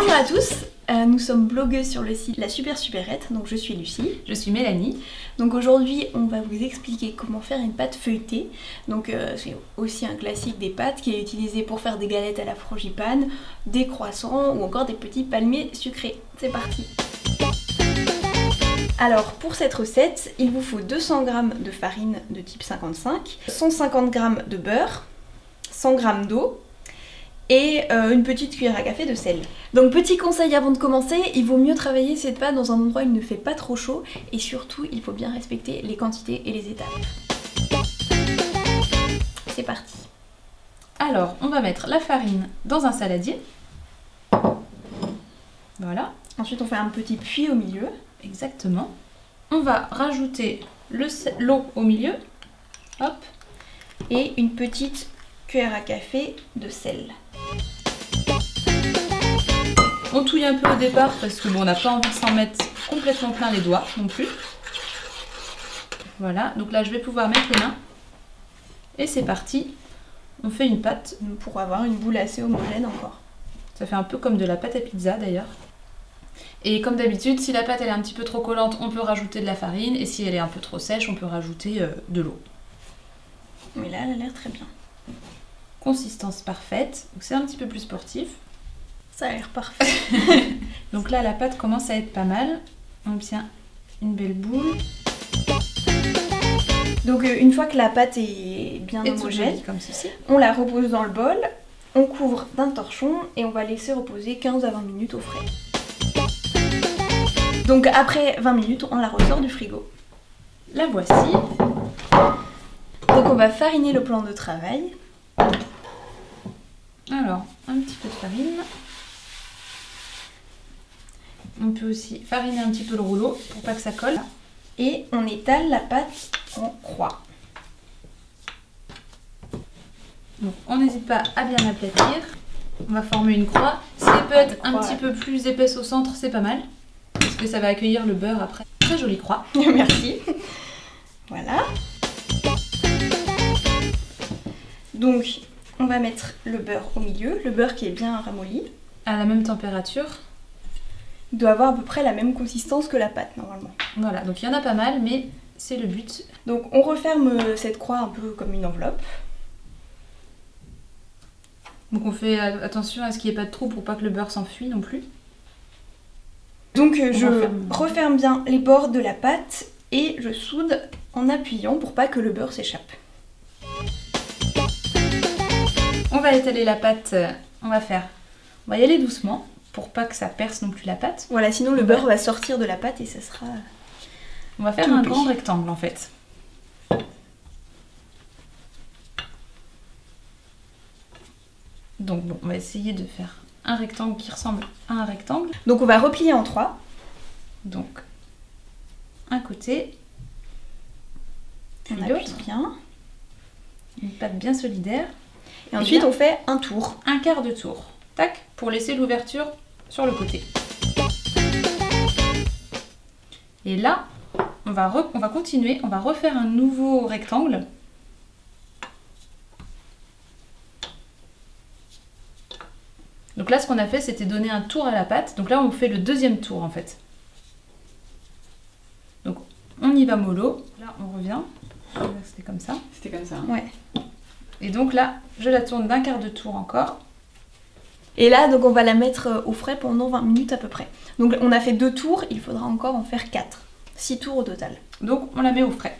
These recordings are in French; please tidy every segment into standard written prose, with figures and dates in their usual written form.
Bonjour à tous, nous sommes blogueuses sur le site La Super Supérette, donc je suis Lucie. Je suis Mélanie. Donc aujourd'hui on va vous expliquer comment faire une pâte feuilletée. Donc c'est aussi un classique des pâtes qui est utilisé pour faire des galettes à la frangipane, des croissants ou encore des petits palmiers sucrés. C'est parti. Alors pour cette recette, il vous faut 200 g de farine de type 55, 150 g de beurre, 100 g d'eau, et une petite cuillère à café de sel. Donc petit conseil avant de commencer, il vaut mieux travailler cette pâte dans un endroit où il ne fait pas trop chaud et surtout il faut bien respecter les quantités et les étapes. C'est parti. Alors on va mettre la farine dans un saladier. Voilà. Ensuite on fait un petit puits au milieu. Exactement. On va rajouter l'eau au milieu. Hop. Et une petite cuillère à café de sel. On touille un peu au départ parce que bon, on n'a pas envie de s'en mettre complètement plein les doigts non plus. Voilà, donc là je vais pouvoir mettre les mains. Et c'est parti. On fait une pâte. Pour avoir une boule assez homogène encore. Ça fait un peu comme de la pâte à pizza d'ailleurs. Et comme d'habitude, si la pâte elle est un petit peu trop collante, on peut rajouter de la farine. Et si elle est un peu trop sèche, on peut rajouter de l'eau. Mais là, elle a l'air très bien. Consistance parfaite, donc c'est un petit peu plus sportif. Ça a l'air parfait. Donc là la pâte commence à être pas mal. On obtient une belle boule. Donc une fois que la pâte est bien homogène, comme ceci, on la repose dans le bol, on couvre d'un torchon et on va laisser reposer 15 à 20 minutes au frais. Donc après 20 minutes, on la ressort du frigo. La voici. Donc on va fariner le plan de travail. Alors, un petit peu de farine. On peut aussi fariner un petit peu le rouleau pour pas que ça colle. Et on étale la pâte en croix. Donc on n'hésite pas à bien aplatir. On va former une croix. Si elle peut être un petit peu plus épaisse au centre, c'est pas mal. Parce que ça va accueillir le beurre après. Très jolie croix. Merci. Voilà. Donc on va mettre le beurre au milieu, le beurre qui est bien ramolli. À la même température. Il doit avoir à peu près la même consistance que la pâte normalement. Voilà, donc il y en a pas mal, mais c'est le but. Donc on referme cette croix un peu comme une enveloppe. Donc on fait attention à ce qu'il n'y ait pas de trou pour pas que le beurre s'enfuit non plus. Donc je referme bien les bords de la pâte et je soude en appuyant pour pas que le beurre s'échappe. On va étaler la pâte, on va y aller doucement pour pas que ça perce non plus la pâte. Voilà, sinon le beurre va sortir de la pâte et ça sera... On va faire un grand rectangle en fait. Donc bon, on va essayer de faire un rectangle qui ressemble à un rectangle. Donc on va replier en 3. Donc un côté, puis on appuie l'autre. Bien. Une pâte bien solidaire. Et ensuite on fait un tour. Un quart de tour. Tac, pour laisser l'ouverture sur le côté. Et là, on va continuer, on va refaire un nouveau rectangle. Donc là, ce qu'on a fait, c'était donner un tour à la pâte. Donc là, on fait le deuxième tour en fait. Donc on y va mollo. Là, on revient. C'était comme ça. C'était comme ça. Hein. Ouais. Et donc là, je la tourne d'un quart de tour encore. Et là, donc on va la mettre au frais pendant 20 minutes à peu près. Donc on a fait 2 tours, il faudra encore en faire 4. 6 tours au total. Donc on la met au frais.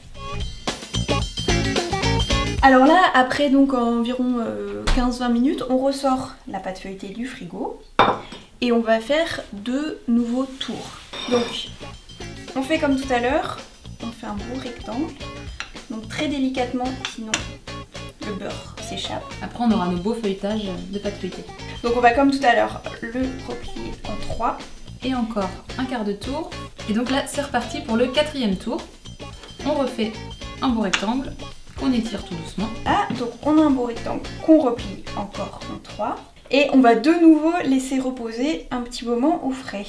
Alors là, après donc environ 15-20 minutes, on ressort la pâte feuilletée du frigo. Et on va faire 2 nouveaux tours. Donc, on fait comme tout à l'heure, on fait un beau rectangle. Donc très délicatement, sinon le beurre s'échappe. Après, on aura nos beaux feuilletages de pâte feuilletée. Donc on va comme tout à l'heure le replier en 3. Et encore un quart de tour. Et donc là, c'est reparti pour le 4e tour. On refait un beau rectangle qu'on étire tout doucement. Ah, donc on a un beau rectangle qu'on replie encore en 3. Et on va de nouveau laisser reposer un petit moment au frais.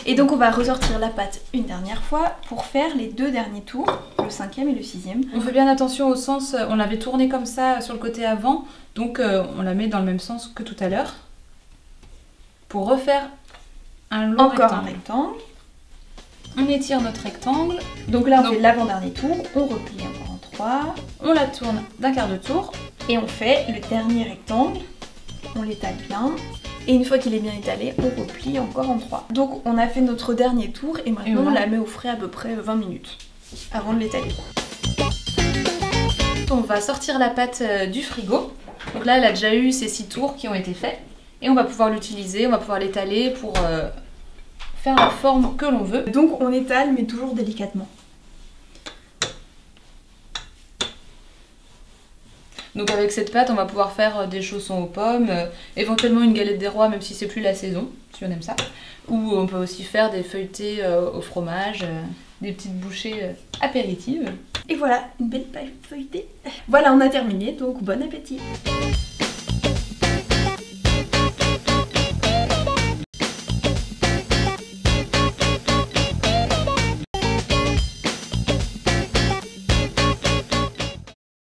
Et donc on va ressortir la pâte une dernière fois pour faire les 2 derniers tours, le 5e et le 6e. On fait bien attention au sens, on l'avait tourné comme ça sur le côté avant, donc on la met dans le même sens que tout à l'heure. Pour refaire un long Encore rectangle. un rectangle. On étire notre rectangle. Donc là on fait l'avant-dernier tour, on replie encore en 3. On la tourne d'un quart de tour. Et on fait le dernier rectangle, on l'étale bien. Et une fois qu'il est bien étalé, on replie encore en 3. Donc on a fait notre dernier tour et maintenant on la met au frais à peu près 20 minutes avant de l'étaler. On va sortir la pâte du frigo. Donc là elle a déjà eu ses 6 tours qui ont été faits. Et on va pouvoir l'utiliser, on va pouvoir l'étaler pour faire la forme que l'on veut. Donc on étale mais toujours délicatement. Donc avec cette pâte, on va pouvoir faire des chaussons aux pommes, éventuellement une galette des rois, même si c'est plus la saison, si on aime ça. Ou on peut aussi faire des feuilletés au fromage, des petites bouchées apéritives. Et voilà, une belle paille feuilletée. Voilà, on a terminé, donc bon appétit.